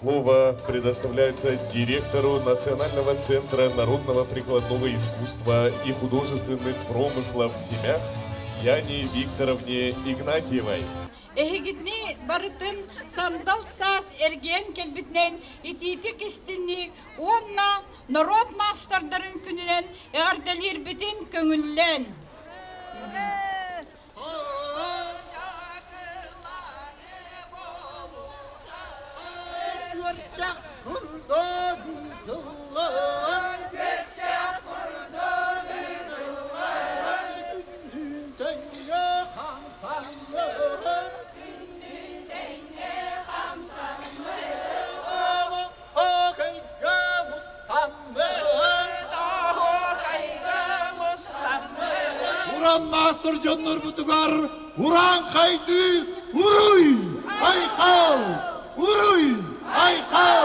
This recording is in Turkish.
Слово предоставляется директору Национального центра народного прикладного искусства и художественных промыслов в Семях Яне Викторовне Игнатьевой. Ehigidni barıtın sandal saz ergen kelbitnen ititik istinlik onna narod masterların gününen eğardelir bitin köngüllen. Uran master canlar butugar, uran kaydı, uruy, ay kal, uruy, ay kal.